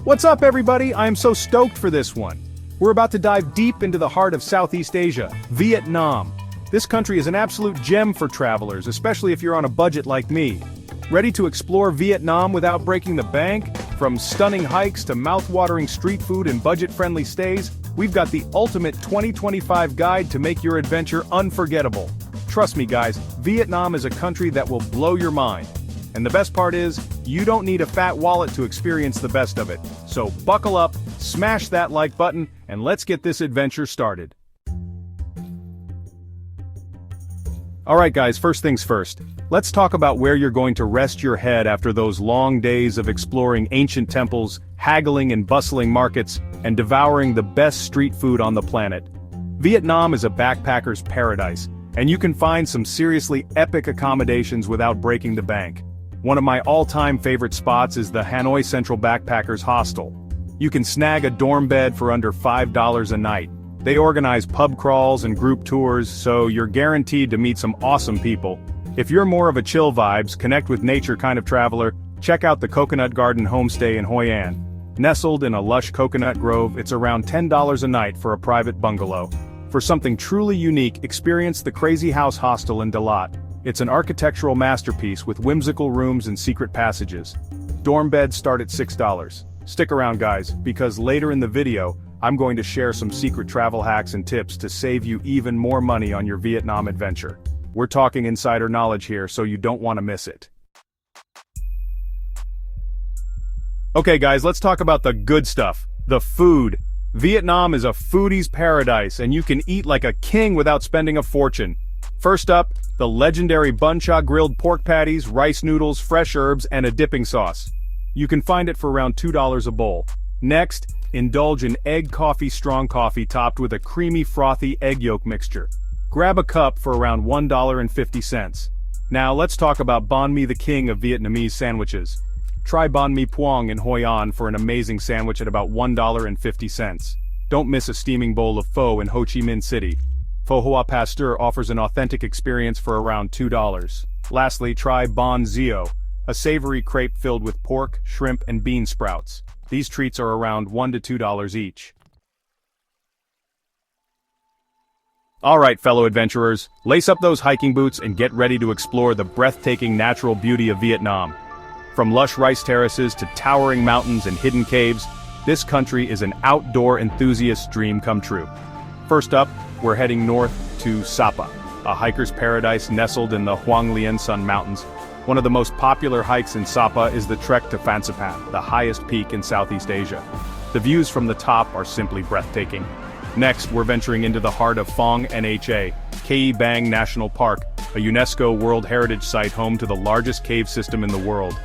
What's up, everybody? I am so stoked for this one. We're about to dive deep into the heart of Southeast Asia, Vietnam. This country is an absolute gem for travelers, especially if you're on a budget like me. Ready to explore Vietnam without breaking the bank? From stunning hikes to mouth-watering street food and budget-friendly stays, we've got the ultimate 2025 guide to make your adventure unforgettable. Trust me, guys, Vietnam is a country that will blow your mind. And the best part is, you don't need a fat wallet to experience the best of it. So buckle up, smash that like button, and let's get this adventure started. Alright guys, first things first. Let's talk about where you're going to rest your head after those long days of exploring ancient temples, haggling in bustling markets, and devouring the best street food on the planet. Vietnam is a backpacker's paradise, and you can find some seriously epic accommodations without breaking the bank. One of my all-time favorite spots is the Hanoi Central Backpackers Hostel. You can snag a dorm bed for under $5 a night. They organize pub crawls and group tours, so you're guaranteed to meet some awesome people. If you're more of a chill vibes, connect with nature kind of traveler, check out the Coconut Garden Homestay in Hoi An. Nestled in a lush coconut grove, it's around $10 a night for a private bungalow. For something truly unique, experience the Crazy House Hostel in Dalat. It's an architectural masterpiece with whimsical rooms and secret passages. Dorm beds start at $6. Stick around guys, because later in the video, I'm going to share some secret travel hacks and tips to save you even more money on your Vietnam adventure. We're talking insider knowledge here, so you don't want to miss it. Okay guys, let's talk about the good stuff, the food. Vietnam is a foodie's paradise, and you can eat like a king without spending a fortune. First up, the legendary bun cha grilled pork patties, rice noodles, fresh herbs, and a dipping sauce. You can find it for around $2 a bowl. Next, indulge in egg coffee strong coffee topped with a creamy frothy egg yolk mixture. Grab a cup for around $1.50. Now let's talk about banh mi, the king of Vietnamese sandwiches. Try banh mi Puong in Hoi An for an amazing sandwich at about $1.50. Don't miss a steaming bowl of pho in Ho Chi Minh City. Pho Hoa Pasteur offers an authentic experience for around $2. Lastly, try Bon Zio, a savory crepe filled with pork, shrimp, and bean sprouts. These treats are around $1 to $2 each. Alright fellow adventurers, lace up those hiking boots and get ready to explore the breathtaking natural beauty of Vietnam. From lush rice terraces to towering mountains and hidden caves, this country is an outdoor enthusiast's dream come true. First up, we're heading north to Sapa, a hiker's paradise nestled in the Hoang Lien Son Mountains. One of the most popular hikes in Sapa is the trek to Phan Xiphat, the highest peak in Southeast Asia. The views from the top are simply breathtaking. Next, we're venturing into the heart of Phong Nha, Biang National Park, a UNESCO World Heritage Site home to the largest cave system in the world.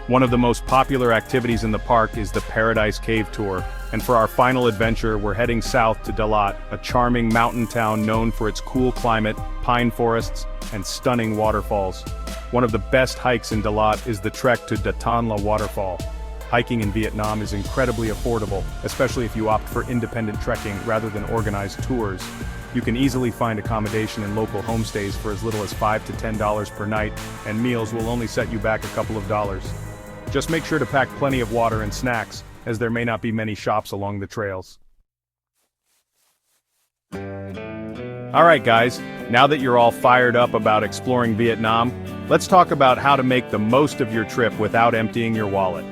One of the most popular activities in the park is the Paradise Cave Tour, and for our final adventure we're heading south to Dalat, a charming mountain town known for its cool climate, pine forests, and stunning waterfalls. One of the best hikes in Dalat is the trek to Datan La Waterfall. Hiking in Vietnam is incredibly affordable, especially if you opt for independent trekking rather than organized tours. You can easily find accommodation in local homestays for as little as $5 to $10 per night, and meals will only set you back a couple of dollars. Just make sure to pack plenty of water and snacks, as there may not be many shops along the trails. Alright guys, now that you're all fired up about exploring Vietnam, let's talk about how to make the most of your trip without emptying your wallet.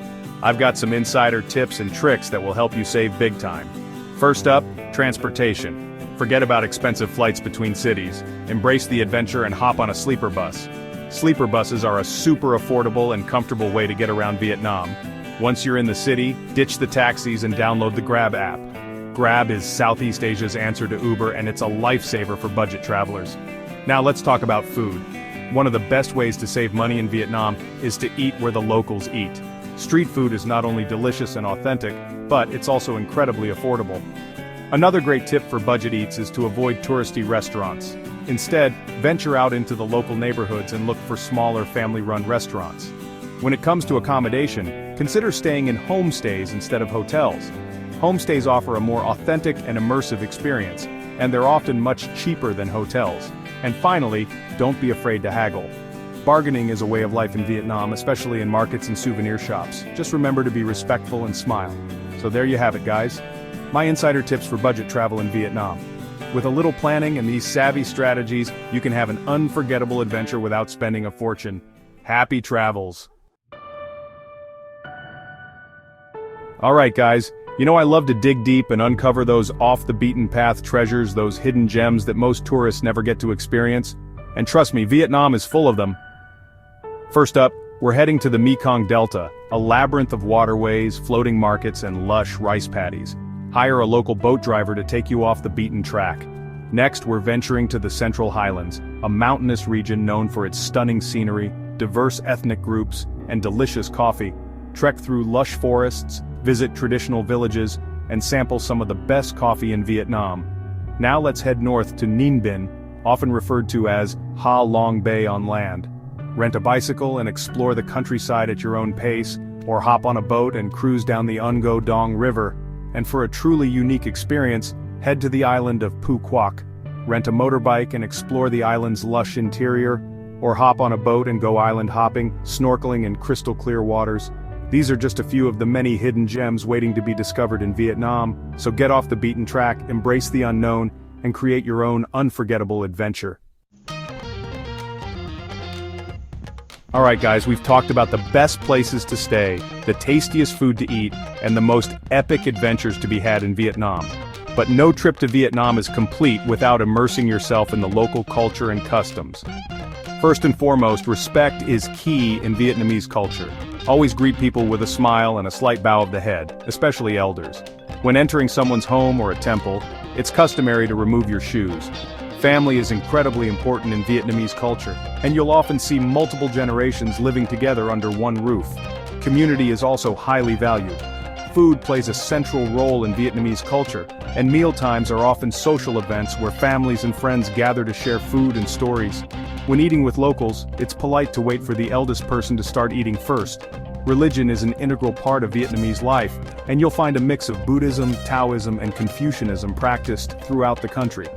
I've got some insider tips and tricks that will help you save big time. First up, transportation. Forget about expensive flights between cities. Embrace the adventure and hop on a sleeper bus. Sleeper buses are a super affordable and comfortable way to get around Vietnam. Once you're in the city, ditch the taxis and download the Grab app. Grab is Southeast Asia's answer to Uber, and it's a lifesaver for budget travelers. Now let's talk about food. One of the best ways to save money in Vietnam is to eat where the locals eat. Street food is not only delicious and authentic, but it's also incredibly affordable. Another great tip for budget eats is to avoid touristy restaurants. Instead, venture out into the local neighborhoods and look for smaller family-run restaurants. When it comes to accommodation, consider staying in homestays instead of hotels. Homestays offer a more authentic and immersive experience, and they're often much cheaper than hotels. And finally, don't be afraid to haggle. Bargaining is a way of life in Vietnam, especially in markets and souvenir shops. Just remember to be respectful and smile. So there you have it, guys. My insider tips for budget travel in Vietnam. With a little planning and these savvy strategies, you can have an unforgettable adventure without spending a fortune. Happy travels! Alright guys, I love to dig deep and uncover those off-the-beaten-path treasures, those hidden gems that most tourists never get to experience. And trust me, Vietnam is full of them. First up, we're heading to the Mekong Delta, a labyrinth of waterways, floating markets, and lush rice paddies. Hire a local boat driver to take you off the beaten track. Next, we're venturing to the Central Highlands, a mountainous region known for its stunning scenery, diverse ethnic groups, and delicious coffee. Trek through lush forests, visit traditional villages, and sample some of the best coffee in Vietnam. Now let's head north to Ninh Binh, often referred to as Ha Long Bay on land. Rent a bicycle and explore the countryside at your own pace, or hop on a boat and cruise down the Ngo Dong River. And for a truly unique experience, head to the island of Phu Quoc. Rent a motorbike and explore the island's lush interior, or hop on a boat and go island hopping, snorkeling in crystal clear waters. These are just a few of the many hidden gems waiting to be discovered in Vietnam, so get off the beaten track, embrace the unknown, and create your own unforgettable adventure. Alright guys, we've talked about the best places to stay, the tastiest food to eat, and the most epic adventures to be had in Vietnam. But no trip to Vietnam is complete without immersing yourself in the local culture and customs. First and foremost, respect is key in Vietnamese culture. Always greet people with a smile and a slight bow of the head, especially elders. When entering someone's home or a temple, it's customary to remove your shoes. Family is incredibly important in Vietnamese culture, and you'll often see multiple generations living together under one roof. Community is also highly valued. Food plays a central role in Vietnamese culture, and mealtimes are often social events where families and friends gather to share food and stories. When eating with locals, it's polite to wait for the eldest person to start eating first. Religion is an integral part of Vietnamese life, and you'll find a mix of Buddhism, Taoism, and Confucianism practiced throughout the country.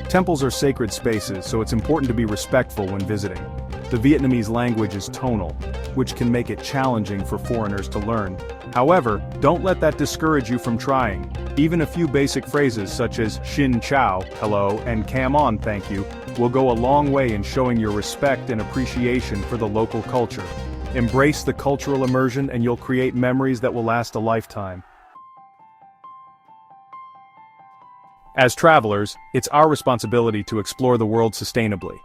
Temples are sacred spaces, so it's important to be respectful when visiting. The Vietnamese language is tonal, which can make it challenging for foreigners to learn. However, don't let that discourage you from trying. Even a few basic phrases such as Xin Chào, hello, and Come on, thank you, will go a long way in showing your respect and appreciation for the local culture. Embrace the cultural immersion and you'll create memories that will last a lifetime. As travelers, it's our responsibility to explore the world sustainably.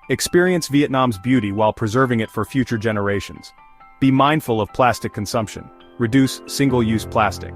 Experience Vietnam's beauty while preserving it for future generations. Be mindful of plastic consumption. Reduce single-use plastic.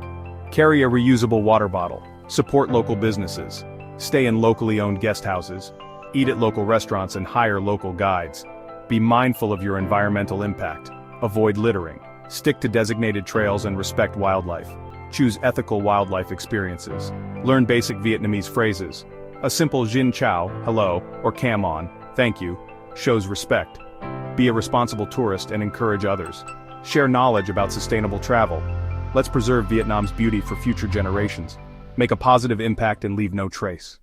Carry a reusable water bottle. Support local businesses. Stay in locally owned guest houses. Eat at local restaurants and hire local guides. Be mindful of your environmental impact. Avoid littering. Stick to designated trails and respect wildlife. Choose ethical wildlife experiences. Learn basic Vietnamese phrases. A simple Xin Chào, hello, or Come on, thank you, shows respect. Be a responsible tourist and encourage others. Share knowledge about sustainable travel. Let's preserve Vietnam's beauty for future generations. Make a positive impact and leave no trace.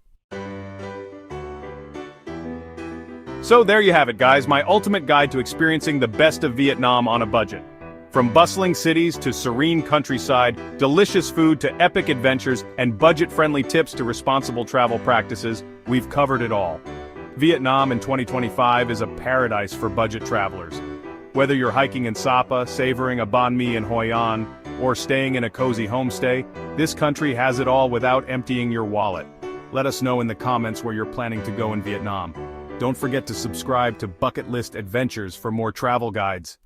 So there you have it, guys, my ultimate guide to experiencing the best of Vietnam on a budget. From bustling cities to serene countryside, delicious food to epic adventures, and budget-friendly tips to responsible travel practices, we've covered it all. Vietnam in 2025 is a paradise for budget travelers. Whether you're hiking in Sapa, savoring a banh mi in Hoi An, or staying in a cozy homestay, this country has it all without emptying your wallet. Let us know in the comments where you're planning to go in Vietnam. Don't forget to subscribe to Bucket List Adventures for more travel guides.